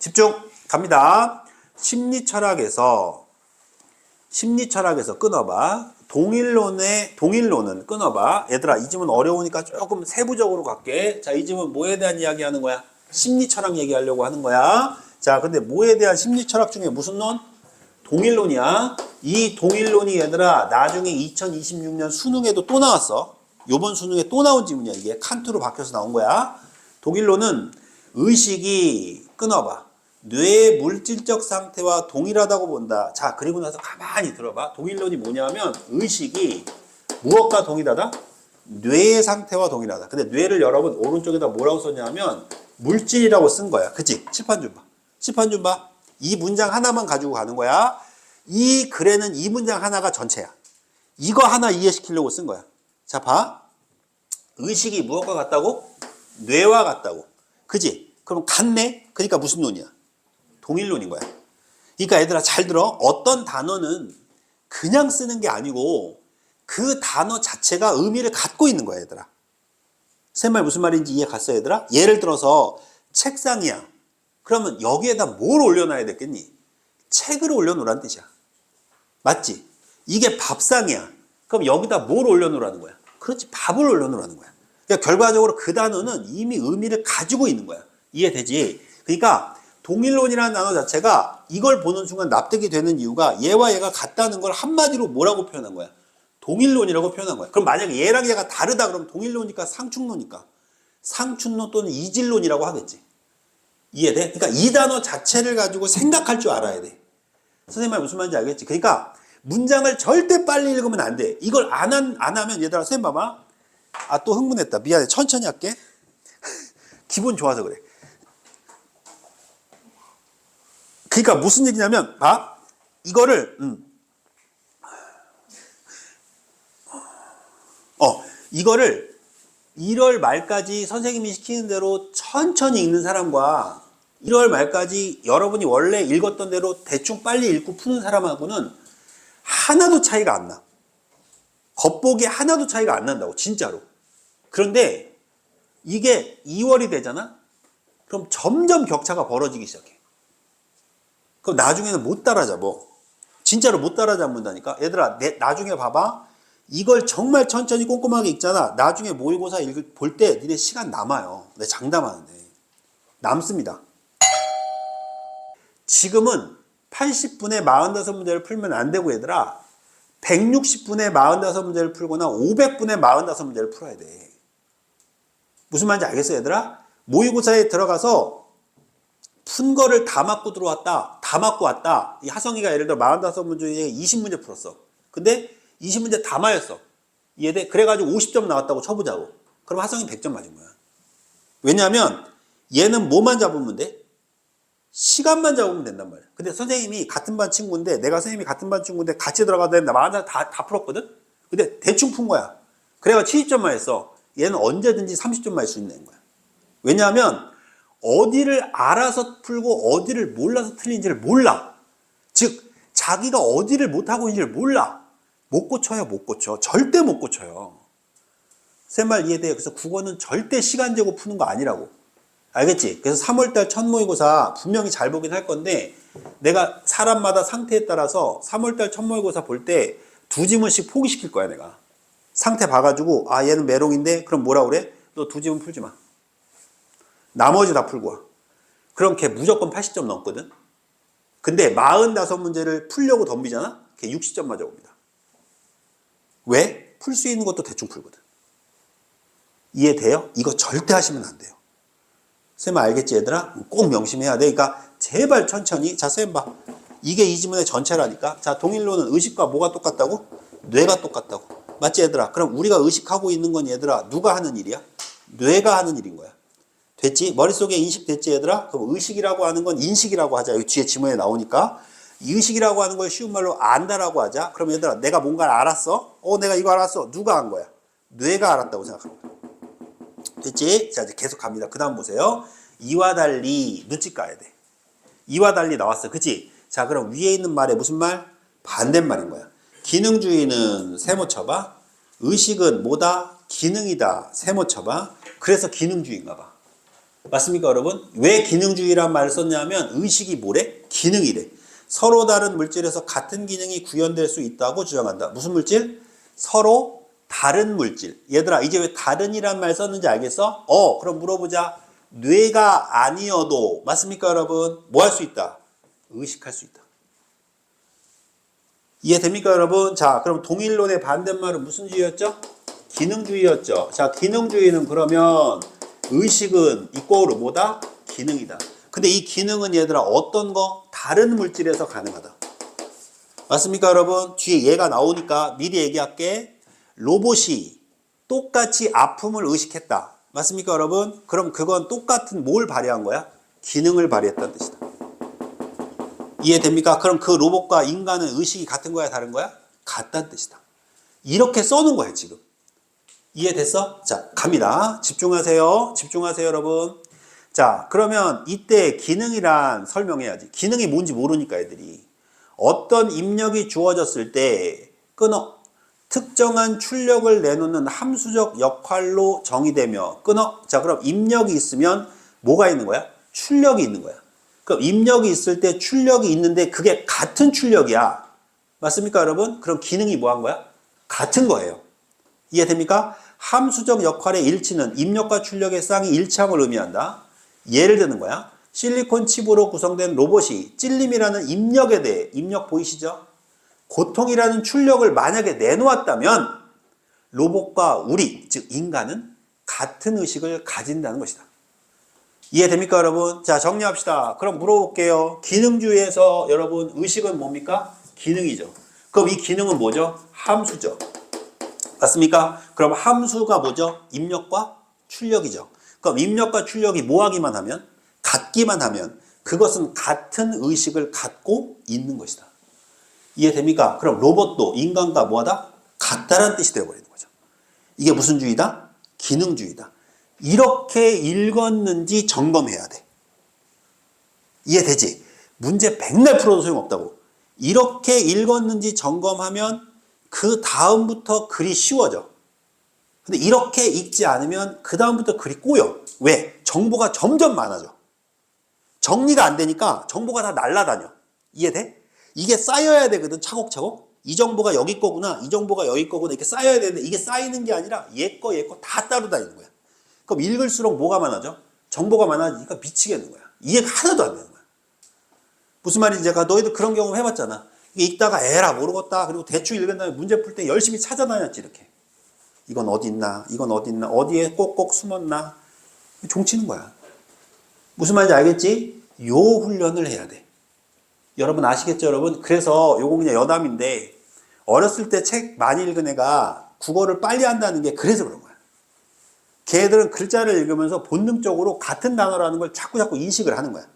집중 갑니다. 심리철학에서 끊어봐. 동일론은 끊어봐. 얘들아, 이 지문 어려우니까 조금 세부적으로 갈게. 자, 이 지문 뭐에 대한 이야기 하는 거야? 심리철학 얘기하려고 하는 거야. 자, 근데 뭐에 대한 심리철학 중에 무슨 론? 동일론이야. 이 동일론이 얘들아, 나중에 2026년 수능에도 또 나왔어. 요번 수능에 또 나온 지문이야. 이게 칸트로 바뀌어서 나온 거야. 동일론은 의식이 끊어봐. 뇌의 물질적 상태와 동일하다고 본다. 자, 그리고 나서 가만히 들어봐. 동일론이 뭐냐면 의식이 무엇과 동일하다? 뇌의 상태와 동일하다. 근데 뇌를 여러분 오른쪽에다 뭐라고 썼냐면 물질이라고 쓴 거야. 그치? 칠판 좀 봐. 칠판 좀 봐. 이 문장 하나만 가지고 가는 거야. 이 글에는 이 문장 하나가 전체야. 이거 하나 이해시키려고 쓴 거야. 자, 봐. 의식이 무엇과 같다고? 뇌와 같다고. 그지? 그럼 같네? 그러니까 무슨 논이야? 동일론인 거야. 그러니까 얘들아 잘 들어. 어떤 단어는 그냥 쓰는 게 아니고 그 단어 자체가 의미를 갖고 있는 거야, 얘들아. 쌤말 무슨 말인지 이해 갔어, 얘들아? 예를 들어서 책상이야. 그러면 여기에다 뭘 올려놔야 되겠니? 책을 올려놓으라는 뜻이야. 맞지? 이게 밥상이야. 그럼 여기다 뭘 올려놓으라는 거야? 그렇지, 밥을 올려놓으라는 거야. 그러니까 결과적으로 그 단어는 이미 의미를 가지고 있는 거야. 이해되지? 그러니까 동일론이라는 단어 자체가 이걸 보는 순간 납득이 되는 이유가 얘와 얘가 같다는 걸 한마디로 뭐라고 표현한 거야? 동일론이라고 표현한 거야. 그럼 만약에 얘랑 얘가 다르다 그러면 동일론이니까 상충론이니까 상충론 또는 이질론이라고 하겠지. 이해돼? 그러니까 이 단어 자체를 가지고 생각할 줄 알아야 돼. 선생님 말 무슨 말인지 알겠지? 그러니까 문장을 절대 빨리 읽으면 안 돼. 이걸 안 하면 얘들아 선생님 봐봐. 아, 또 흥분했다. 미안해. 천천히 할게. 기분 좋아서 그래. 그러니까 무슨 얘기냐면 봐. 이거를 이거를 1월 말까지 선생님이 시키는 대로 천천히 읽는 사람과 1월 말까지 여러분이 원래 읽었던 대로 대충 빨리 읽고 푸는 사람하고는 하나도 차이가 안 나. 겉보기에 하나도 차이가 안 난다고, 진짜로. 그런데 이게 2월이 되잖아? 그럼 점점 격차가 벌어지기 시작해. 그럼 나중에는 못 따라잡어. 진짜로 못 따라잡는다니까? 얘들아, 나중에 봐봐. 이걸 정말 천천히 꼼꼼하게 읽잖아. 나중에 모의고사 볼 때 니네 시간 남아요. 내가 장담하는데. 남습니다. 지금은 80분에 45문제를 풀면 안 되고 얘들아. 160분에 45문제를 풀거나 500분에 45문제를 풀어야 돼. 무슨 말인지 알겠어, 얘들아? 모의고사에 들어가서 푼 거를 다 맞고 들어왔다. 다 맞고 왔다. 이 하성이가 예를 들어 45문제 중에 20문제 풀었어. 근데 20문제 다 맞았어. 이해돼? 그래가지고 50점 나왔다고 쳐보자고. 그럼 하성이 100점 맞은 거야. 왜냐하면 얘는 뭐만 잡으면 돼? 시간만 잡으면 된단 말이야. 근데 선생님이 같은 반 친구인데 내가 선생님이 같은 반 친구인데 같이 들어가다 나 40점 다 풀었거든? 근데 대충 푼 거야. 그래가 70점만 했어. 얘는 언제든지 30점 맞을 수 있는 거야. 왜냐하면 어디를 알아서 풀고 어디를 몰라서 틀린지를 몰라. 즉 자기가 어디를 못하고 있는지를 몰라. 못 고쳐요, 못 고쳐. 절대 못 고쳐요. 새 말 이해돼요? 그래서 국어는 절대 시간 재고 푸는 거 아니라고. 알겠지? 그래서 3월달 첫 모의고사 분명히 잘 보긴 할 건데 내가 사람마다 상태에 따라서 3월달 첫 모의고사 볼 때 2지문씩 포기시킬 거야, 내가. 상태 봐가지고 아, 얘는 메롱인데 그럼 뭐라 그래? 너 2지문 풀지 마. 나머지 다 풀고 와. 그럼 걔 무조건 80점 넘거든? 근데 45문제를 풀려고 덤비잖아? 걔 60점 맞아 옵니다. 왜? 풀 수 있는 것도 대충 풀거든. 이해돼요? 이거 절대 하시면 안 돼요. 쌤 알겠지, 얘들아? 꼭 명심해야 돼. 그러니까 제발 천천히. 자, 쌤 봐. 이게 이 지문의 전체라니까. 자, 동일론은 의식과 뭐가 똑같다고? 뇌가 똑같다고. 맞지, 얘들아? 그럼 우리가 의식하고 있는 건 얘들아 누가 하는 일이야? 뇌가 하는 일인 거야. 됐지? 머릿속에 인식됐지, 얘들아? 그럼 의식이라고 하는 건 인식이라고 하자. 여기 뒤에 지문에 나오니까. 이 의식이라고 하는 걸 쉬운 말로 안다라고 하자. 그럼 얘들아, 내가 뭔가를 알았어? 내가 이거 알았어. 누가 한 거야? 뇌가 알았다고 생각합니다. 됐지? 자, 이제 계속 갑니다. 그 다음 보세요. 이와 달리 눈치 까야 돼. 이와 달리 나왔어. 그치? 자, 그럼 위에 있는 말에 무슨 말? 반대말인 거야. 기능주의는 세모 쳐봐. 의식은 뭐다? 기능이다. 세모 쳐봐. 그래서 기능주의인가 봐. 맞습니까, 여러분? 왜 기능주의란 말을 썼냐면 의식이 뭐래? 기능이래. 서로 다른 물질에서 같은 기능이 구현될 수 있다고 주장한다. 무슨 물질? 서로 다른 물질. 얘들아, 이제 왜 다른이란 말 썼는지 알겠어? 그럼 물어보자. 뇌가 아니어도 맞습니까, 여러분? 뭐 할 수 있다? 의식할 수 있다. 이해됩니까, 여러분? 자, 그럼 동일론의 반대말은 무슨 주의였죠? 기능주의였죠. 자, 기능주의는 그러면 의식은 이꼬르 뭐다? 기능이다. 근데 이 기능은 얘들아 어떤 거? 다른 물질에서 가능하다. 맞습니까, 여러분? 뒤에 얘가 나오니까 미리 얘기할게. 로봇이 똑같이 아픔을 의식했다. 맞습니까, 여러분? 그럼 그건 똑같은 뭘 발휘한 거야? 기능을 발휘했다는 뜻이다. 이해됩니까? 그럼 그 로봇과 인간은 의식이 같은 거야, 다른 거야? 같다는 뜻이다. 이렇게 써놓은 거야, 지금. 이해됐어? 자, 갑니다. 집중하세요. 집중하세요, 여러분. 자, 그러면 이때 기능이란 설명해야지. 기능이 뭔지 모르니까 애들이. 어떤 입력이 주어졌을 때 끊어. 특정한 출력을 내놓는 함수적 역할로 정의되며 끊어. 자, 그럼 입력이 있으면 뭐가 있는 거야? 출력이 있는 거야. 그럼 입력이 있을 때 출력이 있는데 그게 같은 출력이야. 맞습니까, 여러분? 그럼 기능이 뭐 한 거야? 같은 거예요. 이해됩니까? 함수적 역할의 일치는 입력과 출력의 쌍이 일치함을 의미한다. 예를 드는 거야. 실리콘 칩으로 구성된 로봇이 찔림이라는 입력에 대해, 입력 보이시죠? 고통이라는 출력을 만약에 내놓았다면 로봇과 우리, 즉 인간은 같은 의식을 가진다는 것이다. 이해됩니까, 여러분? 자, 정리합시다. 그럼 물어볼게요. 기능주의에서 여러분 의식은 뭡니까? 기능이죠. 그럼 이 기능은 뭐죠? 함수죠. 맞습니까? 그럼 함수가 뭐죠? 입력과 출력이죠. 그럼 입력과 출력이 뭐 하기만 하면? 같기만 하면 그것은 같은 의식을 갖고 있는 것이다. 이해됩니까? 그럼 로봇도 인간과 뭐하다? 같다라는 뜻이 되어버리는 거죠. 이게 무슨 주의다? 기능주의다. 이렇게 읽었는지 점검해야 돼. 이해되지? 문제 백날 풀어도 소용없다고. 이렇게 읽었는지 점검하면 그 다음부터 글이 쉬워져. 근데 이렇게 읽지 않으면 그 다음부터 글이 꼬여. 왜? 정보가 점점 많아져. 정리가 안 되니까 정보가 다 날아다녀. 이해돼? 이게 쌓여야 되거든, 차곡차곡. 이 정보가 여기 거구나, 이 정보가 여기 거구나, 이렇게 쌓여야 되는데 이게 쌓이는 게 아니라 얘 거 다 따로 다니는 거야. 그럼 읽을수록 뭐가 많아져? 정보가 많아지니까 미치겠는 거야. 이해가 하나도 안 되는 거야. 무슨 말인지 제가 너희도 그런 경험 해봤잖아. 읽다가 에라 모르겠다. 그리고 대충 읽은 다음에 문제 풀 때 열심히 찾아다녔지, 이렇게. 이건 어디 있나? 이건 어디 있나? 어디에 꼭꼭 숨었나? 종치는 거야. 무슨 말인지 알겠지? 요 훈련을 해야 돼. 여러분 아시겠죠, 여러분? 그래서 요거 그냥 여담인데 어렸을 때 책 많이 읽은 애가 국어를 빨리 한다는 게 그래서 그런 거야. 걔들은 글자를 읽으면서 본능적으로 같은 단어라는 걸 자꾸 인식을 하는 거야.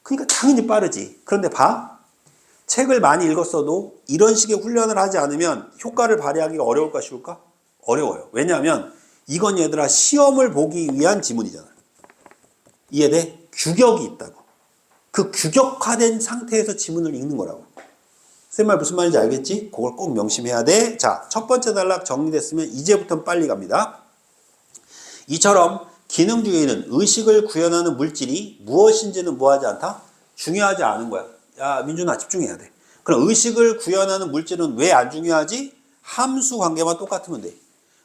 그러니까 당연히 빠르지. 그런데 봐. 책을 많이 읽었어도 이런 식의 훈련을 하지 않으면 효과를 발휘하기가 어려울까 쉬울까? 어려워요. 왜냐하면 이건 얘들아 시험을 보기 위한 지문이잖아. 이해돼? 규격이 있다고. 그 규격화된 상태에서 지문을 읽는 거라고. 쌤 말 무슨 말인지 알겠지? 그걸 꼭 명심해야 돼. 자, 첫 번째 단락 정리됐으면 이제부터는 빨리 갑니다. 이처럼 기능주의는 의식을 구현하는 물질이 무엇인지는 뭐하지 않다? 중요하지 않은 거야. 야, 민준아 집중해야 돼. 그럼 의식을 구현하는 물질은 왜 안 중요하지? 함수 관계만 똑같으면 돼.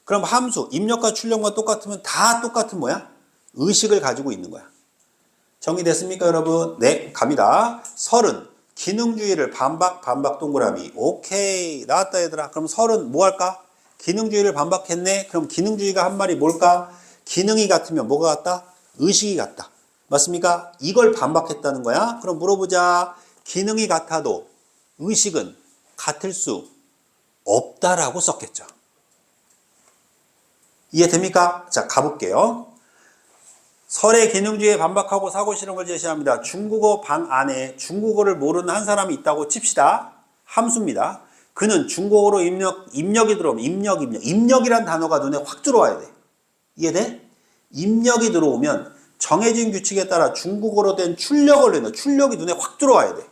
그럼 함수, 입력과 출력만 똑같으면 다 똑같은 뭐야? 의식을 가지고 있는 거야. 정리됐습니까, 여러분? 네, 갑니다. 설은 기능주의를 반박 동그라미. 오케이, 나왔다 얘들아. 그럼 설은 뭐 할까? 기능주의를 반박했네. 그럼 기능주의가 한 말이 뭘까? 기능이 같으면 뭐가 같다? 의식이 같다. 맞습니까? 이걸 반박했다는 거야. 그럼 물어보자. 기능이 같아도 의식은 같을 수 없다라고 썼겠죠. 이해됩니까? 자, 가볼게요. 설의 기능주의에 반박하고 사고 실험을 제시합니다. 중국어 방 안에 중국어를 모르는 한 사람이 있다고 칩시다. 함수입니다. 그는 중국어로 입력이 들어오면 입력이란 단어가 눈에 확 들어와야 돼. 이해돼? 입력이 들어오면 정해진 규칙에 따라 중국어로 된 출력을 내는 출력이 눈에 확 들어와야 돼.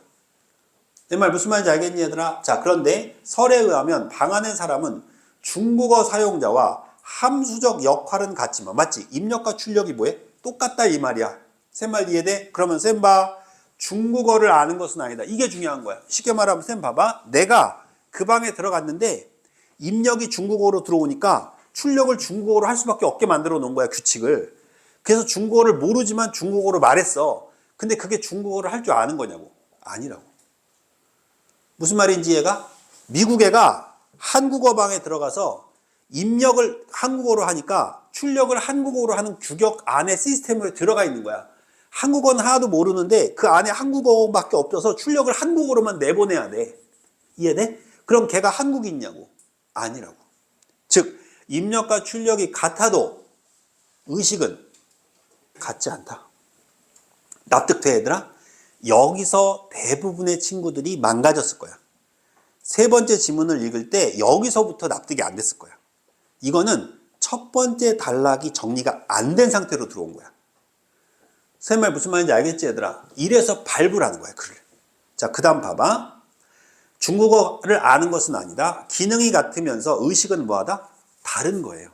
내 말 무슨 말인지 알겠니, 얘들아? 자, 그런데 설에 의하면 방 안의 사람은 중국어 사용자와 함수적 역할은 같지만, 맞지? 입력과 출력이 뭐해? 똑같다 이 말이야. 쌤 말 이해돼? 그러면 쌤 봐. 중국어를 아는 것은 아니다. 이게 중요한 거야. 쉽게 말하면 쌤 봐봐. 내가 그 방에 들어갔는데 입력이 중국어로 들어오니까 출력을 중국어로 할 수밖에 없게 만들어 놓은 거야, 규칙을. 그래서 중국어를 모르지만 중국어로 말했어. 근데 그게 중국어를 할 줄 아는 거냐고. 아니라고. 무슨 말인지 얘가? 미국 애가 한국어 방에 들어가서 입력을 한국어로 하니까 출력을 한국어로 하는 규격 안에 시스템으로 들어가 있는 거야. 한국어는 하나도 모르는데 그 안에 한국어밖에 없어서 출력을 한국어로만 내보내야 돼. 이해돼? 그럼 걔가 한국인이냐고? 아니라고. 즉 입력과 출력이 같아도 의식은 같지 않다. 납득돼 얘들아? 여기서 대부분의 친구들이 망가졌을 거야. 세 번째 지문을 읽을 때 여기서부터 납득이 안 됐을 거야. 이거는 첫 번째 단락이 정리가 안 된 상태로 들어온 거야. 쌤 말 무슨 말인지 알겠지 얘들아? 이래서 발부라는 거야, 글을. 자, 그 다음 봐봐. 중국어를 아는 것은 아니다. 기능이 같으면서 의식은 뭐하다? 다른 거예요.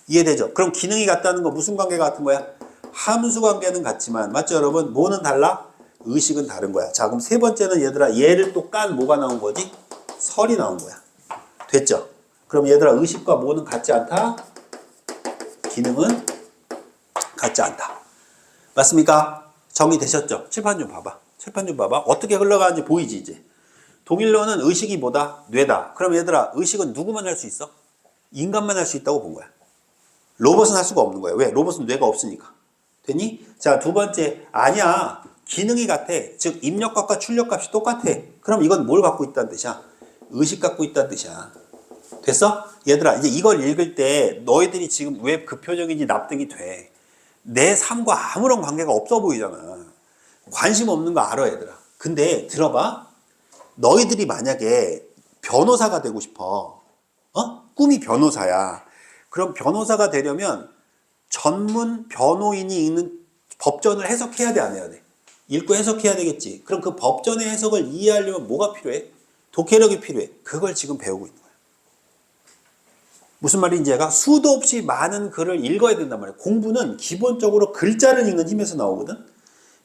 이해되죠? 그럼 기능이 같다는 거 무슨 관계가 같은 거야? 함수 관계는 같지만, 맞죠 여러분? 뭐는 달라? 의식은 다른 거야. 자, 그럼 세 번째는 얘들아, 얘를 또 깐 뭐가 나온 거지? 설이 나온 거야. 됐죠? 그럼 얘들아, 의식과 뭐는 같지 않다? 기능은 같지 않다. 맞습니까? 정리되셨죠? 칠판 좀 봐봐. 칠판 좀 봐봐. 어떻게 흘러가는지 보이지 이제? 동일로는 의식이 뭐다? 뇌다. 그럼 얘들아, 의식은 누구만 할 수 있어? 인간만 할 수 있다고 본 거야. 로봇은 할 수가 없는 거야. 왜? 로봇은 뇌가 없으니까. 됐니? 자, 두 번째. 아니야. 기능이 같아. 즉 입력값과 출력값이 똑같아. 그럼 이건 뭘 갖고 있다는 뜻이야? 의식 갖고 있다는 뜻이야. 됐어? 얘들아, 이제 이걸 읽을 때 너희들이 지금 왜 그 표정인지 납득이 돼. 내 삶과 아무런 관계가 없어 보이잖아. 관심 없는 거 알아 얘들아. 근데 들어봐. 너희들이 만약에 변호사가 되고 싶어. 꿈이 변호사야. 그럼 변호사가 되려면 전문 변호인이 있는 법전을 해석해야 돼, 안 해야 돼? 읽고 해석해야 되겠지. 그럼 그 법전의 해석을 이해하려면 뭐가 필요해? 독해력이 필요해. 그걸 지금 배우고 있는 거야. 무슨 말인지 얘가 수도 없이 많은 글을 읽어야 된단 말이야. 공부는 기본적으로 글자를 읽는 힘에서 나오거든.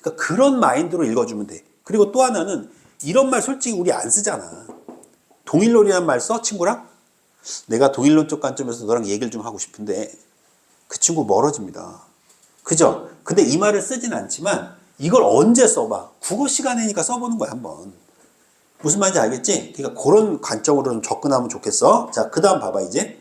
그러니까 그런 마인드로 읽어주면 돼. 그리고 또 하나는 이런 말 솔직히 우리 안 쓰잖아. 동일론이라는 말 써, 친구랑? 내가 동일론 쪽 관점에서 너랑 얘기를 좀 하고 싶은데 그 친구 멀어집니다. 그죠? 근데 이 말을 쓰진 않지만 이걸 언제 써봐? 국어 시간이니까 써보는 거야, 한번. 무슨 말인지 알겠지? 그러니까 그런 관점으로 좀 접근하면 좋겠어. 자, 그 다음 봐봐, 이제.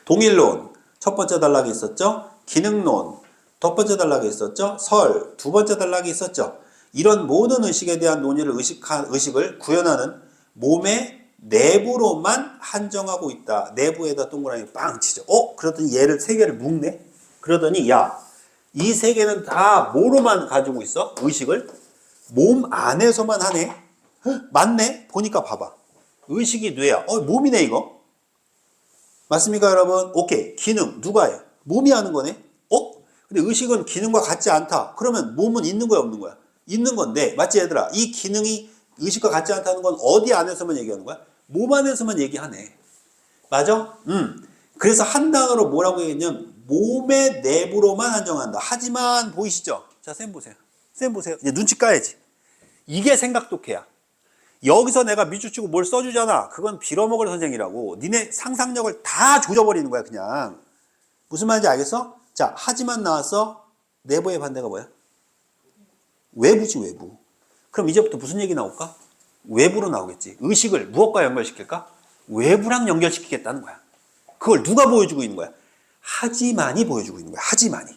동일론, 첫 번째 단락이 있었죠? 기능론, 첫 번째 단락이 있었죠? 설, 두 번째 단락이 있었죠? 이런 모든 의식에 대한 논의를 의식을 구현하는 몸의 내부로만 한정하고 있다. 내부에다 동그라미 빵 치죠. 그러더니 얘를 세 개를 묶네? 그러더니, 야, 이 세 개는 다 뭐로만 가지고 있어? 의식을? 몸 안에서만 하네? 맞네? 보니까 봐봐. 의식이 뇌야. 몸이네, 이거. 맞습니까, 여러분? 오케이. 기능, 누가 해? 몸이 하는 거네? 근데 의식은 기능과 같지 않다. 그러면 몸은 있는 거야, 없는 거야? 있는 건데, 맞지, 얘들아? 이 기능이 의식과 같지 않다는 건 어디 안에서만 얘기하는 거야? 몸 안에서만 얘기하네. 맞아? 그래서 한 단어로 뭐라고 얘기했냐면, 몸의 내부로만 한정한다. 하지만, 보이시죠? 자, 쌤 보세요. 쌤 보세요. 이제 눈치 까야지. 이게 생각 독해야. 여기서 내가 밑줄 치고 뭘 써주잖아. 그건 빌어먹을 선생이라고. 니네 상상력을 다 조져버리는 거야, 그냥. 무슨 말인지 알겠어? 자, 하지만 나왔어. 내부의 반대가 뭐야? 외부지, 외부. 그럼 이제부터 무슨 얘기 나올까? 외부로 나오겠지. 의식을 무엇과 연결시킬까? 외부랑 연결시키겠다는 거야. 그걸 누가 보여주고 있는 거야? 하지만이 보여주고 있는 거야. 하지만이.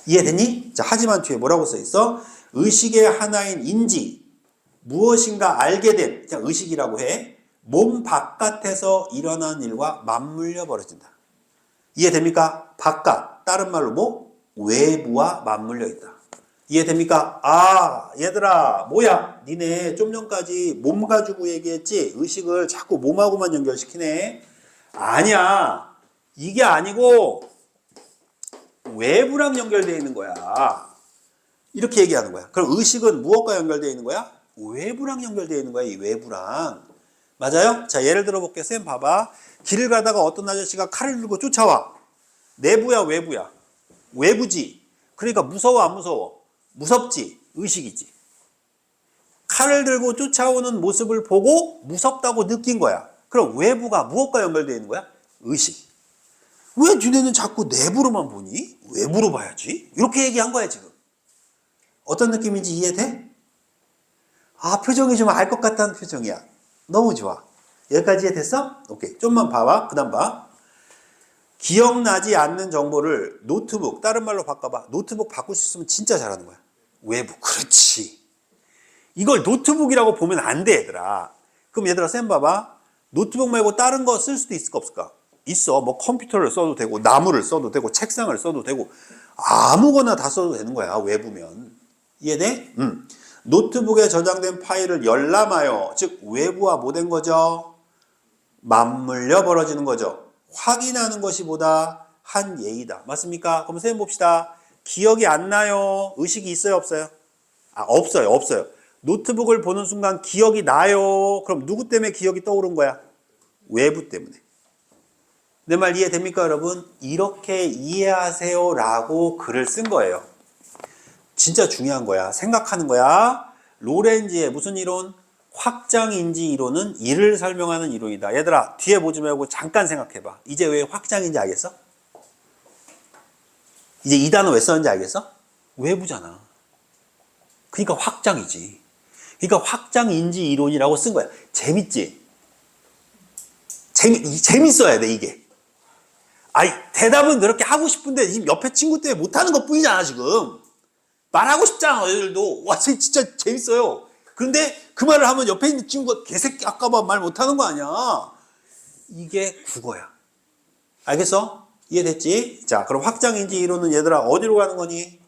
이해됐니? 자, 하지만 뒤에 뭐라고 써있어? 의식의 하나인 인지, 무엇인가 알게 된, 그냥 의식이라고 해. 몸 바깥에서 일어난 일과 맞물려 벌어진다. 이해됩니까? 바깥, 다른 말로 뭐? 외부와 맞물려 있다. 이해됩니까? 얘들아, 뭐야? 니네 좀 전까지 몸 가지고 얘기했지? 의식을 자꾸 몸하고만 연결시키네? 아니야. 이게 아니고 외부랑 연결되어 있는 거야. 이렇게 얘기하는 거야. 그럼 의식은 무엇과 연결되어 있는 거야? 외부랑 연결되어 있는 거야, 이 외부랑. 맞아요? 자, 예를 들어 볼게요. 쌤 봐봐. 길을 가다가 어떤 아저씨가 칼을 들고 쫓아와. 내부야, 외부야? 외부지. 그러니까 무서워 안 무서워? 무섭지. 의식이지. 칼을 들고 쫓아오는 모습을 보고 무섭다고 느낀 거야. 그럼 외부가 무엇과 연결되어 있는 거야? 의식. 왜 니네는 자꾸 내부로만 보니? 외부로 봐야지. 이렇게 얘기한 거야 지금. 어떤 느낌인지 이해돼? 아, 표정이 좀 알 것 같다는 표정이야. 너무 좋아. 여기까지 이해됐어? 오케이. 좀만 봐봐. 그 다음 봐. 기억나지 않는 정보를 노트북, 다른 말로 바꿔봐. 노트북 바꿀 수 있으면 진짜 잘하는 거야. 외부. 그렇지. 이걸 노트북이라고 보면 안 돼, 얘들아. 그럼 얘들아, 쌤 봐봐. 노트북 말고 다른 거 쓸 수도 있을까, 없을까? 있어. 뭐 컴퓨터를 써도 되고, 나무를 써도 되고, 책상을 써도 되고, 아무거나 다 써도 되는 거야, 외부면. 이해돼? 노트북에 저장된 파일을 열람하여, 즉 외부와 뭐 된 거죠? 맞물려 벌어지는 거죠. 확인하는 것이 보다 한 예의다. 맞습니까? 그럼 선생님 봅시다. 기억이 안 나요. 의식이 있어요, 없어요? 아, 없어요. 노트북을 보는 순간 기억이 나요. 그럼 누구 때문에 기억이 떠오른 거야? 외부 때문에. 내 말 이해됩니까, 여러분? 이렇게 이해하세요 라고 글을 쓴 거예요. 진짜 중요한 거야. 생각하는 거야. 로렌지의 무슨 이론? 확장인지 이론은 이를 설명하는 이론이다. 얘들아, 뒤에 보지 말고 잠깐 생각해봐. 이제 왜 확장인지 알겠어? 이제 이 단어 왜 썼는지 알겠어? 외부잖아. 그러니까 확장이지. 그러니까 확장인지 이론이라고 쓴 거야. 재밌지? 재밌어야 돼, 이게. 아니, 대답은 그렇게 하고 싶은데 지금 옆에 친구 때문에 못하는 것 뿐이잖아, 지금. 말하고 싶잖아, 너희들도. 와, 진짜 재밌어요. 그런데 그 말을 하면 옆에 있는 친구가 개새끼 아까봐 말 못하는 거 아니야. 이게 국어야. 알겠어? 이해됐지? 자, 그럼 확장인지 이론은 얘들아 어디로 가는 거니?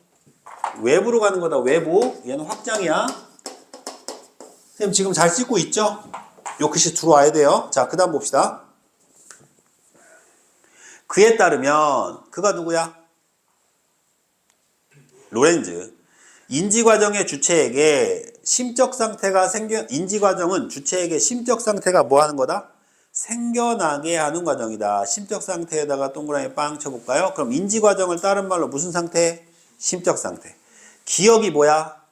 외부로 가는 거다. 외부. 얘는 확장이야. 선생님 지금 잘 찍고 있죠? 요 글씨 들어와야 돼요. 자, 그 다음 봅시다. 그에 따르면 그가 누구야? 로렌즈. 인지과정의 주체에게 심적 상태가 인지과정은 주체에게 심적 상태가 뭐 하는 거다? 생겨나게 하는 과정이다. 심적 상태에다가 동그라미 빵 쳐볼까요? 그럼 인지과정을 다른 말로 무슨 상태? 심적 상태. 기억이 뭐야?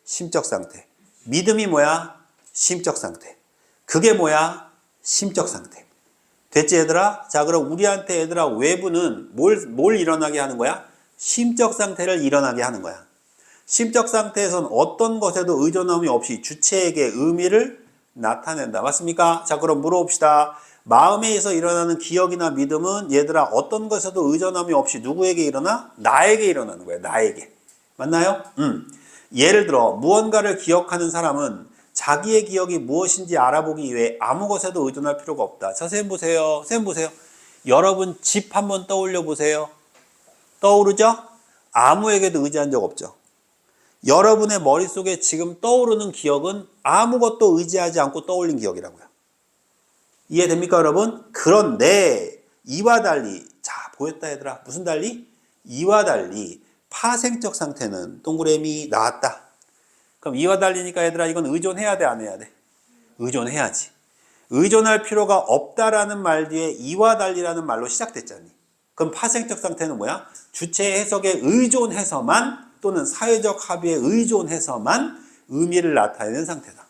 심적 상태. 믿음이 뭐야? 심적 상태. 그게 뭐야? 심적 상태. 됐지, 얘들아? 자, 그럼 우리한테 얘들아, 외부는 뭘 일어나게 하는 거야? 심적 상태를 일어나게 하는 거야. 심적 상태에선 어떤 것에도 의존함이 없이 주체에게 의미를 나타낸다. 맞습니까? 자, 그럼 물어봅시다. 마음에서 일어나는 기억이나 믿음은 얘들아 어떤 것에도 의존함이 없이 누구에게 일어나? 나에게 일어나는 거야. 나에게. 맞나요? 예를 들어 무언가를 기억하는 사람은 자기의 기억이 무엇인지 알아보기 위해 아무 것에도 의존할 필요가 없다. 자, 쌤 보세요. 여러분 집 한번 떠올려 보세요. 떠오르죠? 아무에게도 의지한 적 없죠. 여러분의 머릿속에 지금 떠오르는 기억은 아무것도 의지하지 않고 떠올린 기억이라고요. 이해됩니까, 여러분? 그런데 이와 달리, 자, 보였다 얘들아. 무슨 달리? 이와 달리 파생적 상태는 동그라미 나왔다. 그럼 이와 달리니까 얘들아 이건 의존해야 돼, 안 해야 돼? 의존해야지. 의존할 필요가 없다라는 말 뒤에 이와 달리라는 말로 시작됐잖니. 그럼 파생적 상태는 뭐야? 주체의 해석에 의존해서만 또는 사회적 합의에 의존해서만 의미를 나타내는 상태다.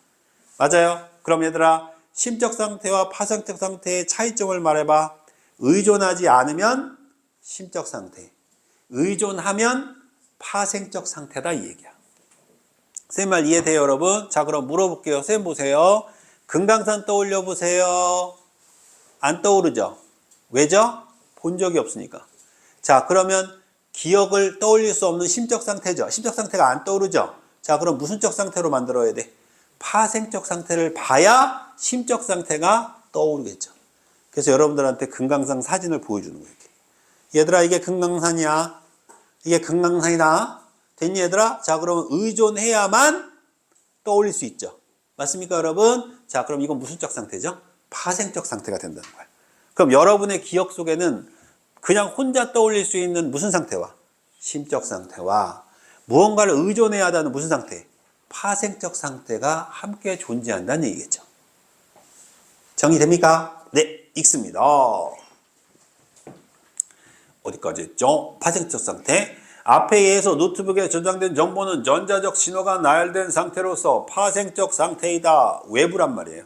맞아요? 그럼 얘들아 심적 상태와 파생적 상태의 차이점을 말해봐. 의존하지 않으면 심적 상태, 의존하면 파생적 상태다 이 얘기야. 쌤 말 이해돼요, 여러분? 자, 그럼 물어볼게요. 쌤 보세요. 금강산 떠올려 보세요. 안 떠오르죠? 왜죠? 본 적이 없으니까. 자, 그러면 기억을 떠올릴 수 없는 심적 상태죠. 심적 상태가 안 떠오르죠? 자, 그럼 무슨적 상태로 만들어야 돼? 파생적 상태를 봐야 심적 상태가 떠오르겠죠. 그래서 여러분들한테 금강산 사진을 보여주는 거예요. 얘들아, 이게 금강산이야. 이게 금강산이다. 됐니, 얘들아? 자, 그러면 의존해야만 떠올릴 수 있죠. 맞습니까, 여러분? 자, 그럼 이건 무슨적 상태죠? 파생적 상태가 된다는 거예요. 그럼 여러분의 기억 속에는 그냥 혼자 떠올릴 수 있는 무슨 상태와 심적 상태와 무언가를 의존해야 한다는 무슨 상태? 파생적 상태가 함께 존재한다는 얘기겠죠. 정리됩니까? 네, 읽습니다. 어디까지 했죠? 파생적 상태. 앞에 의해서 노트북에 저장된 정보는 전자적 신호가 나열된 상태로서 파생적 상태이다. 외부란 말이에요.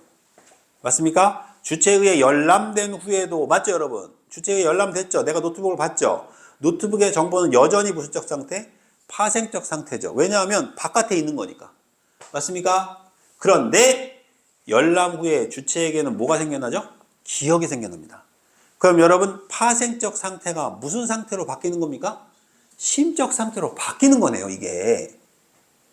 맞습니까? 주체에 의해 열람된 후에도, 맞죠 여러분? 주체에 의해 열람됐죠? 내가 노트북을 봤죠? 노트북의 정보는 여전히 무슨적 상태? 파생적 상태죠. 왜냐하면 바깥에 있는 거니까. 맞습니까? 그런데 열람 후에 주체에게는 뭐가 생겨나죠? 기억이 생겨납니다. 그럼 여러분, 파생적 상태가 무슨 상태로 바뀌는 겁니까? 심적 상태로 바뀌는 거네요, 이게.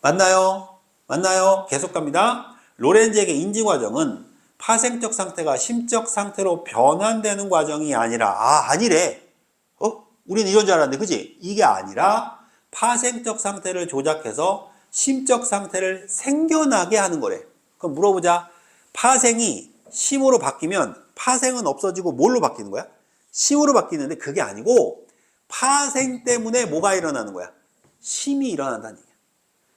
맞나요? 맞나요? 계속 갑니다. 로렌즈에게 인지 과정은 파생적 상태가 심적 상태로 변환되는 과정이 아니라, 아니래. 우리는 이런 줄 알았는데, 그지? 이게 아니라 파생적 상태를 조작해서 심적 상태를 생겨나게 하는 거래. 그럼 물어보자. 파생이 심으로 바뀌면 파생은 없어지고 뭘로 바뀌는 거야? 심으로 바뀌는데 그게 아니고 파생 때문에 뭐가 일어나는 거야? 심이 일어난다는 얘기야.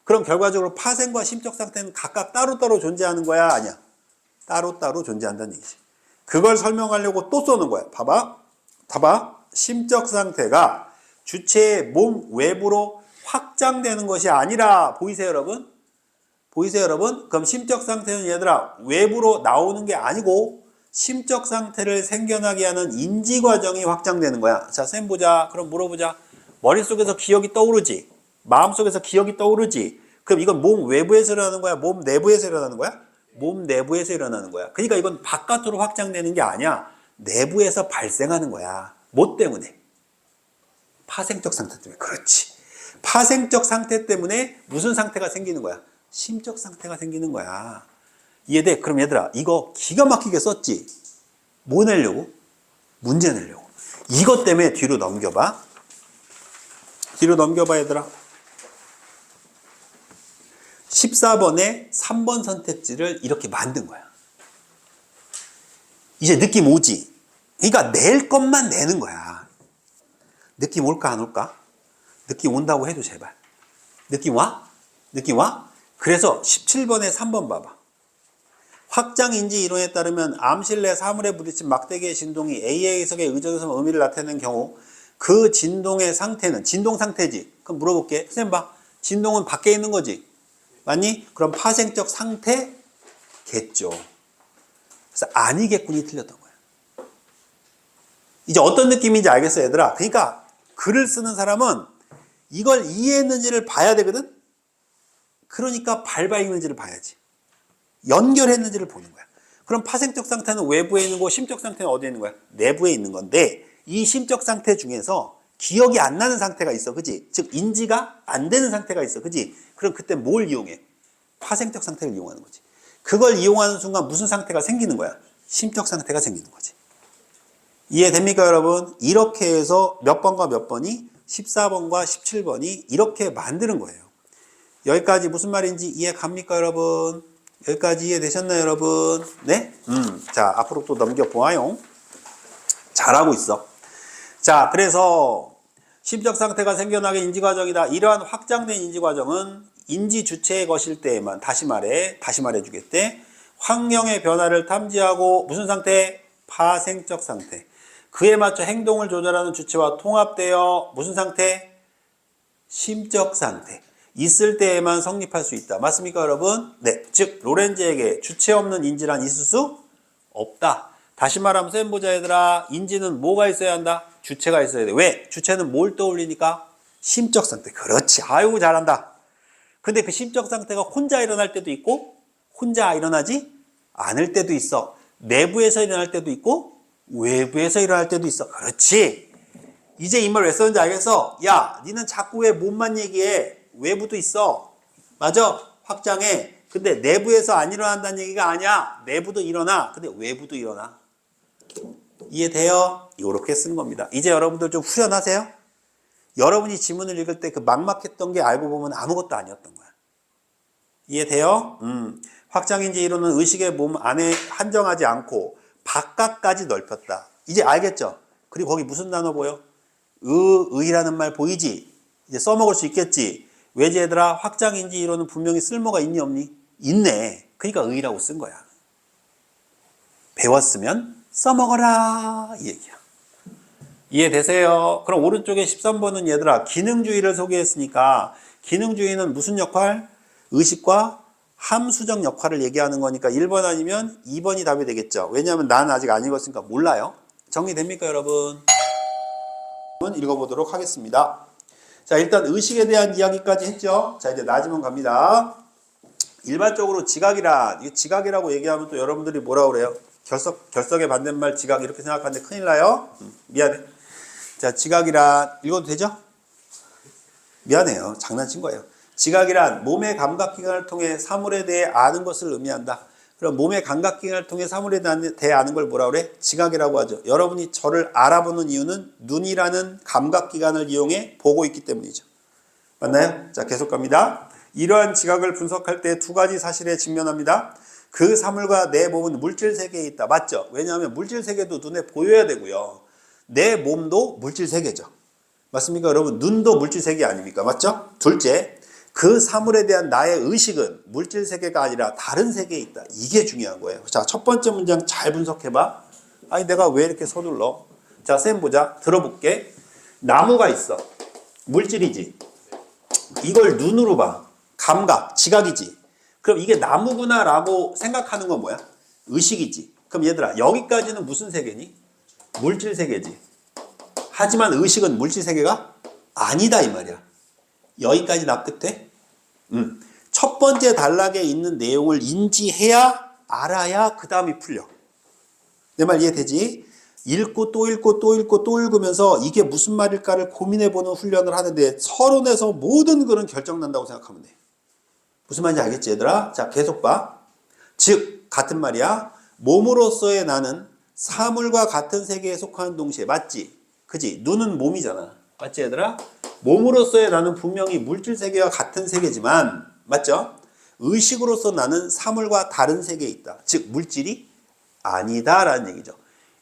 그럼 결과적으로 파생과 심적 상태는 각각 따로따로 존재하는 거야? 아니야. 따로따로 존재한다는 얘기지. 그걸 설명하려고 또 쏘는 거야. 봐봐. 심적 상태가 주체의 몸 외부로 확장되는 것이 아니라, 보이세요 여러분? 보이세요 여러분? 그럼 심적 상태는 얘들아 외부로 나오는 게 아니고 심적 상태를 생겨나게 하는 인지 과정이 확장되는 거야. 자, 쌤 보자. 그럼 물어보자. 머릿속에서 기억이 떠오르지? 마음속에서 기억이 떠오르지? 그럼 이건 몸 외부에서 일어나는 거야? 몸 내부에서 일어나는 거야? 몸 내부에서 일어나는 거야. 그러니까 이건 바깥으로 확장되는 게 아니야. 내부에서 발생하는 거야. 뭐 때문에? 파생적 상태 때문에. 그렇지. 파생적 상태 때문에 무슨 상태가 생기는 거야? 심적 상태가 생기는 거야. 이해돼? 그럼 얘들아, 이거 기가 막히게 썼지? 뭐 내려고? 문제 내려고. 이것 때문에 뒤로 넘겨봐. 뒤로 넘겨봐 얘들아. 14번에 3번 선택지를 이렇게 만든 거야. 이제 느낌 오지? 그러니까 낼 것만 내는 거야. 느낌 올까 안 올까? 느낌 온다고 해도 제발. 느낌 와? 느낌 와? 그래서 17번에 3번 봐봐. 확장인지 이론에 따르면 암실 내 사물에 부딪힌 막대기의 진동이 A의 해석에 의존해서 의미를 나타내는 경우 그 진동의 상태는 진동 상태지. 그럼 물어볼게. 선생님 봐. 진동은 밖에 있는 거지. 맞니? 그럼 파생적 상태겠죠. 그래서 아니겠군이 틀렸던 거야. 이제 어떤 느낌인지 알겠어 얘들아. 그러니까 글을 쓰는 사람은 이걸 이해했는지를 봐야 되거든. 그러니까 밟아 읽는지를 봐야지. 연결했는지를 보는 거야. 그럼 파생적 상태는 외부에 있는 거고 심적 상태는 어디에 있는 거야? 내부에 있는 건데 이 심적 상태 중에서 기억이 안 나는 상태가 있어. 그지? 즉 인지가 안 되는 상태가 있어. 그지? 그럼 그때 뭘 이용해? 파생적 상태를 이용하는 거지. 그걸 이용하는 순간 무슨 상태가 생기는 거야? 심적 상태가 생기는 거지. 이해됩니까 여러분? 이렇게 해서 몇 번과 몇 번이 14번과 17번이 이렇게 만드는 거예요. 여기까지 무슨 말인지 이해 갑니까 여러분? 여기까지 이해되셨나요 여러분? 네? 자, 앞으로 또 넘겨보아요. 잘하고 있어. 자, 그래서 심적 상태가 생겨나게 인지과정이다. 이러한 확장된 인지과정은 인지 주체의 것일 때에만, 다시 말해주겠대. 환경의 변화를 탐지하고 무슨 상태? 파생적 상태. 그에 맞춰 행동을 조절하는 주체와 통합되어 무슨 상태? 심적 상태. 있을 때에만 성립할 수 있다. 맞습니까 여러분? 네. 즉 로렌즈에게 주체 없는 인지란 있을 수 없다. 다시 말하면 쌤 보자 얘들아. 인지는 뭐가 있어야 한다? 주체가 있어야 돼. 왜? 주체는 뭘 떠올리니까? 심적 상태. 그렇지. 아이고 잘한다. 근데 그 심적 상태가 혼자 일어날 때도 있고 혼자 일어나지 않을 때도 있어. 내부에서 일어날 때도 있고 외부에서 일어날 때도 있어. 그렇지. 이제 이 말 왜 썼는지 알겠어? 야, 니는 자꾸 왜 몸만 얘기해? 외부도 있어. 맞아? 확장해. 근데 내부에서 안 일어난다는 얘기가 아니야. 내부도 일어나. 근데 외부도 일어나. 이해돼요? 이렇게 쓴 겁니다. 이제 여러분들 좀 후련하세요? 여러분이 지문을 읽을 때 그 막막했던 게 알고 보면 아무것도 아니었던 거야. 이해돼요? 확장인지 이론은 의식의 몸 안에 한정하지 않고 바깥까지 넓혔다. 이제 알겠죠? 그리고 거기 무슨 단어 보여? 의라는 말 보이지? 이제 써먹을 수 있겠지? 왜지 얘들아? 확장인지 이론은 분명히 쓸모가 있니 없니? 있네. 그러니까 의라고 쓴 거야. 배웠으면 써먹어라 이 얘기야. 이해되세요? 그럼 오른쪽에 13번은 얘들아 기능주의를 소개했으니까 기능주의는 무슨 역할? 의식과 함수적 역할을 얘기하는 거니까 1번 아니면 2번이 답이 되겠죠. 왜냐하면 나는 아직 안 읽었으니까 몰라요. 정리됩니까 여러분? 읽어보도록 하겠습니다. 자, 일단 의식에 대한 이야기까지 했죠. 자, 이제 나지문 갑니다. 일반적으로 지각이란, 이 지각이라고 얘기하면 또 여러분들이 뭐라고 그래요? 결석의 반대말 지각 이렇게 생각하는데 큰일 나요. 미안해. 자, 지각이란 읽어도 되죠? 미안해요. 장난친 거예요. 지각이란 몸의 감각기관을 통해 사물에 대해 아는 것을 의미한다. 그럼 몸의 감각기관을 통해 사물에 대해 아는 걸 뭐라고 그래? 지각이라고 하죠. 여러분이 저를 알아보는 이유는 눈이라는 감각기관을 이용해 보고 있기 때문이죠. 맞나요? 자, 계속 갑니다. 이러한 지각을 분석할 때 두 가지 사실에 직면합니다. 그 사물과 내 몸은 물질 세계에 있다. 맞죠? 왜냐하면 물질 세계도 눈에 보여야 되고요. 내 몸도 물질 세계죠. 맞습니까? 여러분, 눈도 물질 세계 아닙니까? 맞죠? 둘째, 그 사물에 대한 나의 의식은 물질 세계가 아니라 다른 세계에 있다. 이게 중요한 거예요. 자, 첫 번째 문장 잘 분석해봐. 아니, 내가 왜 이렇게 서둘러? 자, 쌤 보자. 들어볼게. 나무가 있어. 물질이지. 이걸 눈으로 봐. 감각, 지각이지. 그럼 이게 나무구나 라고 생각하는 건 뭐야? 의식이지. 그럼 얘들아, 여기까지는 무슨 세계니? 물질 세계지. 하지만 의식은 물질 세계가 아니다 이 말이야. 여기까지 납득돼? 첫 번째 단락에 있는 내용을 인지해야 알아야 그 다음이 풀려. 내 말 이해되지? 읽고 또 읽고 또 읽고 또 읽으면서 이게 무슨 말일까를 고민해보는 훈련을 하는데 서론에서 모든 글은 결정난다고 생각하면 돼. 무슨 말인지 알겠지 얘들아? 자, 계속 봐. 즉 같은 말이야. 몸으로서의 나는 사물과 같은 세계에 속하는 동시에 맞지? 그지? 눈은 몸이잖아. 맞지 얘들아? 몸으로서의 나는 분명히 물질 세계와 같은 세계지만 맞죠? 의식으로서 나는 사물과 다른 세계에 있다. 즉 물질이 아니다라는 얘기죠.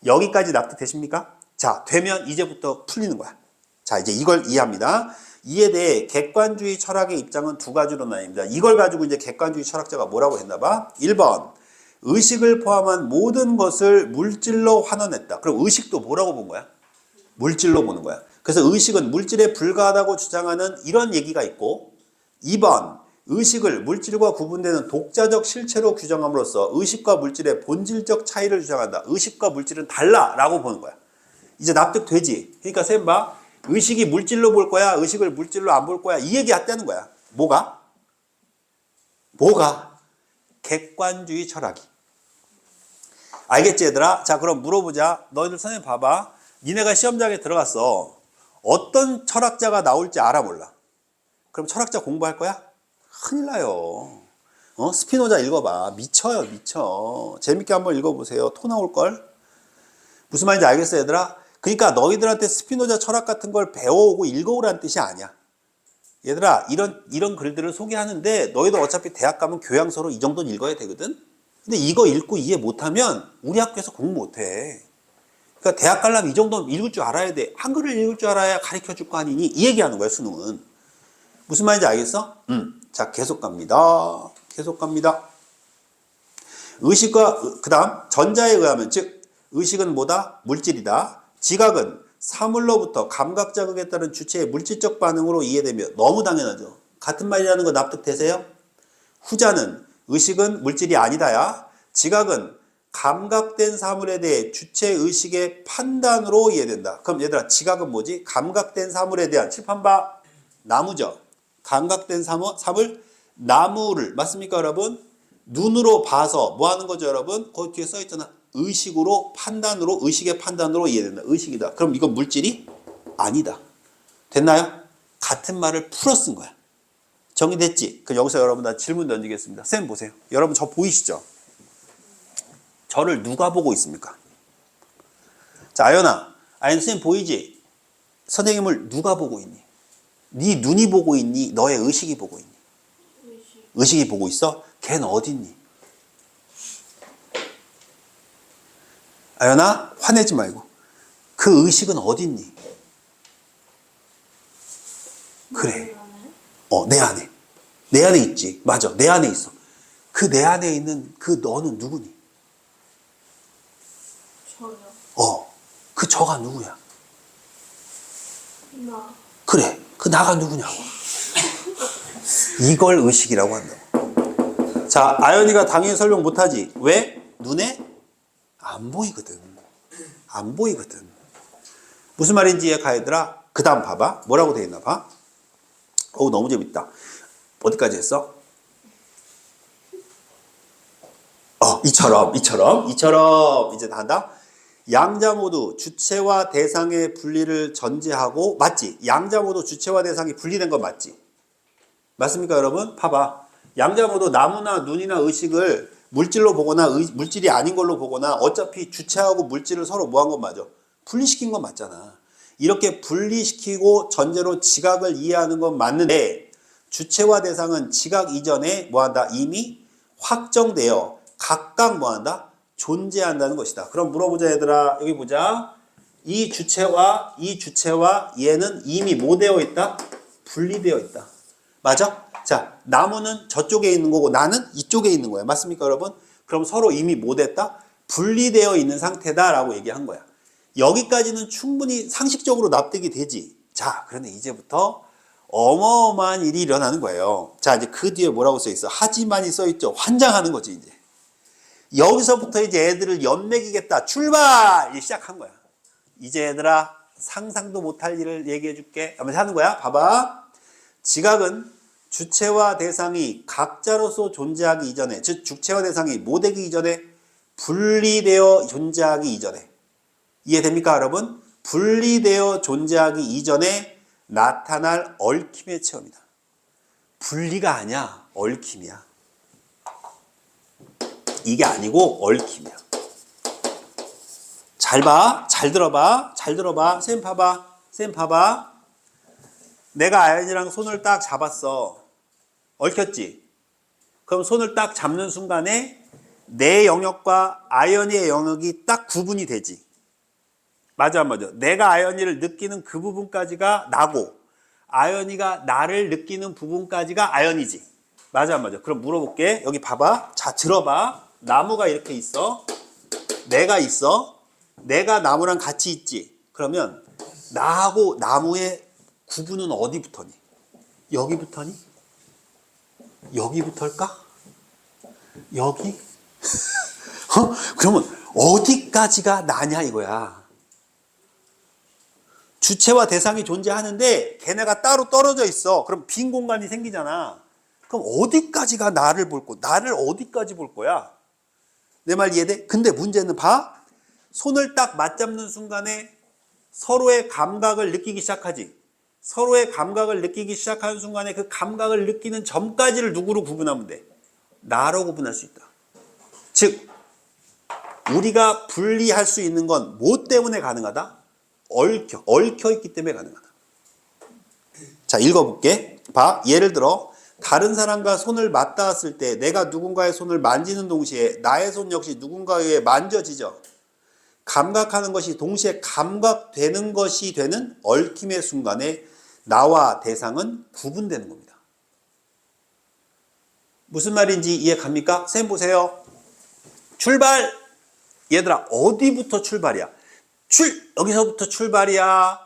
여기까지 납득되십니까? 자, 되면 이제부터 풀리는 거야. 자, 이제 이걸 이해합니다. 이에 대해 객관주의 철학의 입장은 두 가지로 나뉩니다. 이걸 가지고 이제 객관주의 철학자가 뭐라고 했나 봐? 1번, 의식을 포함한 모든 것을 물질로 환원했다. 그럼 의식도 뭐라고 본 거야? 물질로 보는 거야. 그래서 의식은 물질에 불과하다고 주장하는 이런 얘기가 있고 2번, 의식을 물질과 구분되는 독자적 실체로 규정함으로써 의식과 물질의 본질적 차이를 주장한다. 의식과 물질은 달라 라고 보는 거야. 이제 납득되지? 그러니까 쌤 봐. 의식이 물질로 볼 거야? 의식을 물질로 안 볼 거야? 이 얘기 했다는 거야. 뭐가? 객관주의 철학이. 알겠지 얘들아? 자, 그럼 물어보자. 너희들 선생님 봐봐. 니네가 시험장에 들어갔어. 어떤 철학자가 나올지 알아 몰라? 그럼 철학자 공부할 거야? 큰일 나요. 스피노자 읽어봐. 미쳐요, 미쳐. 재밌게 한번 읽어보세요. 토 나올걸? 무슨 말인지 알겠어, 얘들아? 그러니까 너희들한테 스피노자 철학 같은 걸 배워오고 읽어오라는 뜻이 아니야. 얘들아, 이런 글들을 소개하는데 너희도 어차피 대학 가면 교양서로 이 정도는 읽어야 되거든? 근데 이거 읽고 이해 못하면 우리 학교에서 공부 못해. 그러니까 대학 가려면 이 정도는 읽을 줄 알아야 돼. 한글을 읽을 줄 알아야 가르쳐 줄 거 아니니? 이 얘기하는 거야, 수능은. 무슨 말인지 알겠어? 자, 계속 갑니다. 계속 갑니다. 의식과, 그 다음, 전자에 의하면, 즉, 의식은 뭐다? 물질이다. 지각은 사물로부터 감각 자극에 따른 주체의 물질적 반응으로 이해되며 너무 당연하죠. 같은 말이라는 거 납득되세요? 후자는 의식은 물질이 아니다야. 지각은 감각된 사물에 대해 주체 의식의 판단으로 이해된다. 그럼 얘들아, 지각은 뭐지? 감각된 사물에 대한 칠판 봐. 나무죠. 감각된 사물, 나무를 맞습니까 여러분? 눈으로 봐서 뭐 하는 거죠 여러분? 거기 뒤에 써 있잖아. 의식으로 판단으로 의식의 판단으로 이해된다. 의식이다. 그럼 이건 물질이 아니다. 됐나요? 같은 말을 풀어 쓴 거야. 정리됐지? 그럼 여기서 여러분 나 질문 던지겠습니다. 쌤 보세요. 여러분 저 보이시죠? 저를 누가 보고 있습니까? 자, 아연아, 쌤 보이지? 선생님을 누가 보고 있니? 네 눈이 보고 있니? 너의 의식이 보고 있니? 의식이 보고 있어? 걔는 어디 있니? 아연아, 화내지 말고. 그 의식은 어디 있니? 그래. 내 안에. 내 안에 있지. 맞아. 내 안에 있어. 그 내 안에 있는 그 너는 누구니? 저요. 그 저가 누구야? 나. 그래. 그 나가 누구냐고. 이걸 의식이라고 한다고. 자, 아연이가 당연히 설명 못하지. 왜? 눈에 안 보이거든. 안 보이거든. 무슨 말인지 이해가 얘들아? 그 다음 봐봐. 뭐라고 돼 있나 봐. 어우, 너무 재밌다. 어디까지 했어? 이처럼 이제 다 한다. 양자 모두 주체와 대상의 분리를 전제하고, 맞지? 양자 모두 주체와 대상이 분리된 건 맞지? 맞습니까, 여러분? 봐봐. 양자 모두 나무나 눈이나 의식을 물질로 보거나 물질이 아닌 걸로 보거나 어차피 주체하고 물질을 서로 뭐 한 건 맞아? 분리시킨 건 맞잖아. 이렇게 분리시키고 전제로 지각을 이해하는 건 맞는데, 주체와 대상은 지각 이전에 뭐한다? 이미 확정되어 각각 뭐한다? 존재한다는 것이다. 그럼 물어보자 얘들아. 여기 보자. 이 주체와 얘는 이미 뭐 되어 있다? 분리되어 있다. 맞아? 자, 나무는 저쪽에 있는 거고 나는 이쪽에 있는 거야. 맞습니까, 여러분? 그럼 서로 이미 뭐 됐다? 분리되어 있는 상태다라고 얘기한 거야. 여기까지는 충분히 상식적으로 납득이 되지. 자, 그런데 이제부터 어마어마한 일이 일어나는 거예요. 자, 이제 그 뒤에 뭐라고 써 있어? 하지만이 써 있죠. 환장하는 거지, 이제. 여기서부터 이제 애들을 연맥이겠다. 출발! 시작한 거야. 이제 얘들아, 상상도 못할 일을 얘기해 줄게. 하면서 하는 거야. 봐봐. 지각은 주체와 대상이 각자로서 존재하기 이전에, 즉 주체와 대상이 뭐 되기 이전에, 분리되어 존재하기 이전에, 이해됩니까, 여러분? 분리되어 존재하기 이전에 나타날 얽힘의 체험이다. 분리가 아니야, 얽힘이야. 이게 아니고 얽힘이야. 잘 봐, 잘 들어봐, 쌤 봐봐. 내가 아연이랑 손을 딱 잡았어. 얽혔지? 그럼 손을 딱 잡는 순간에 내 영역과 아연이의 영역이 딱 구분이 되지. 맞아, 안 맞아? 내가 아연이를 느끼는 그 부분까지가 나고, 아연이가 나를 느끼는 부분까지가 아연이지. 맞아, 안 맞아? 그럼 물어볼게. 여기 봐봐. 자, 들어봐. 나무가 이렇게 있어. 내가 있어. 내가 나무랑 같이 있지. 그러면 나하고 나무의 구분은 어디부터니? 여기부터니? 여기부터일까? 여기? 그러면 어디까지가 나냐 이거야. 주체와 대상이 존재하는데 걔네가 따로 떨어져 있어. 그럼 빈 공간이 생기잖아. 그럼 어디까지가 나를 볼 거야? 나를 어디까지 볼 거야? 내 말 이해돼? 근데 문제는 봐. 손을 딱 맞잡는 순간에 서로의 감각을 느끼기 시작하지. 서로의 감각을 느끼기 시작하는 순간에 그 감각을 느끼는 점까지를 누구로 구분하면 돼? 나로 구분할 수 있다. 즉, 우리가 분리할 수 있는 건 뭐 때문에 가능하다? 얽혀 있기 때문에 가능하다. 자, 읽어볼게. 봐. 예를 들어 다른 사람과 손을 맞닿았을 때 내가 누군가의 손을 만지는 동시에 나의 손 역시 누군가에 의해 만져지죠. 감각하는 것이 동시에 감각되는 것이 되는 얽힘의 순간에 나와 대상은 구분되는 겁니다. 무슨 말인지 이해 갑니까? 쌤 보세요. 출발! 얘들아, 어디부터 출발이야? 여기서부터 출발이야.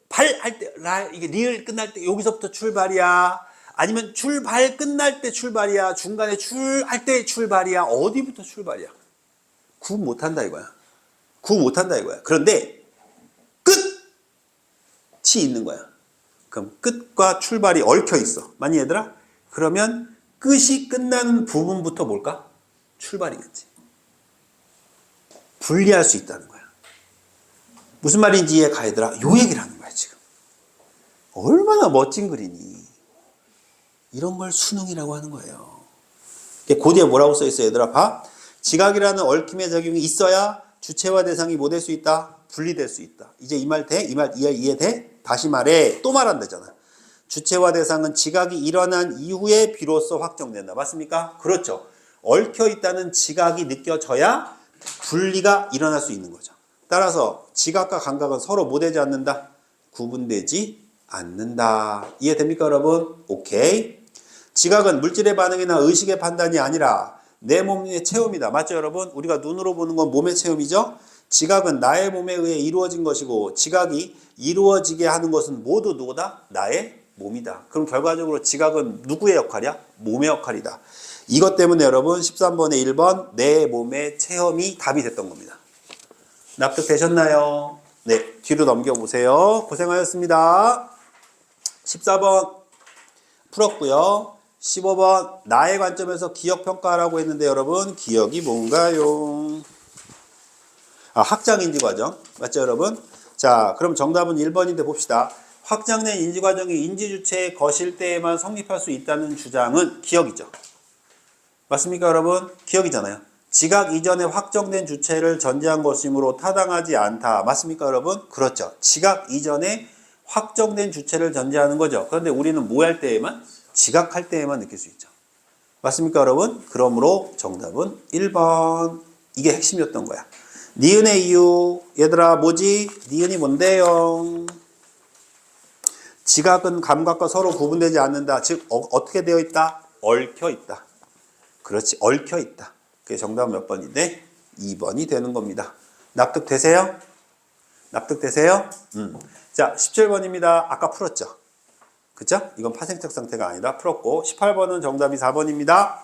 발 할 때, 이게 리을 끝날 때 여기서부터 출발이야. 아니면 출발 끝날 때 출발이야. 중간에 할 때 출발이야. 어디부터 출발이야? 구분 못한다 이거야. 그런데 끝이 있는 거야. 그럼 끝과 출발이 얽혀 있어. 맞니 얘들아? 그러면 끝이 끝나는 부분부터 뭘까? 출발이겠지. 분리할 수 있다는 거야. 무슨 말인지 이해가 얘들아? 요 얘기를 하는 거야 지금. 얼마나 멋진 글이니. 이런 걸 수능이라고 하는 거예요. 그 뒤에 뭐라고 써 있어 얘들아? 봐. 지각이라는 얽힘의 작용이 있어야 주체와 대상이 뭐 될 수 있다? 분리될 수 있다. 이제 이 말 돼? 이 말 이해돼? 다시 말해. 또 말한다잖아. 주체와 대상은 지각이 일어난 이후에 비로소 확정된다. 맞습니까? 그렇죠. 얽혀 있다는 지각이 느껴져야 분리가 일어날 수 있는 거죠. 따라서 지각과 감각은 서로 뭐 되지 않는다? 구분되지 않는다. 이해됩니까 여러분? 오케이. 지각은 물질의 반응이나 의식의 판단이 아니라 내 몸의 체험이다. 맞죠 여러분? 우리가 눈으로 보는 건 몸의 체험이죠? 지각은 나의 몸에 의해 이루어진 것이고 지각이 이루어지게 하는 것은 모두 누구다? 나의 몸이다. 그럼 결과적으로 지각은 누구의 역할이야? 몸의 역할이다. 이것 때문에 여러분 13번에 1번 내 몸의 체험이 답이 됐던 겁니다. 납득되셨나요? 네, 뒤로 넘겨보세요. 고생하셨습니다. 14번 풀었고요. 15번 나의 관점에서 기억평가라고 했는데 여러분 기억이 뭔가요? 확장인지과정 맞죠 여러분? 자 그럼 정답은 1번인데 봅시다. 확장된 인지과정이 인지주체의 것일 때에만 성립할 수 있다는 주장은 기억이죠. 맞습니까 여러분? 기억이잖아요. 지각 이전에 확정된 주체를 전제한 것이므로 타당하지 않다. 맞습니까 여러분? 그렇죠. 지각 이전에 확정된 주체를 전제하는 거죠. 그런데 우리는 뭐 할 때에만? 지각할 때에만 느낄 수 있죠. 맞습니까 여러분? 그러므로 정답은 1번. 이게 핵심이었던 거야. 니은의 이유. 얘들아 뭐지? 니은이 뭔데요? 지각은 감각과 서로 구분되지 않는다. 즉 어떻게 되어 있다? 얽혀 있다. 그렇지, 얽혀 있다. 그게 정답 몇 번인데? 2번이 되는 겁니다. 납득되세요? 납득되세요? 자, 17번입니다. 아까 풀었죠? 그쵸? 이건 파생적 상태가 아니다. 풀었고 18번은 정답이 4번입니다.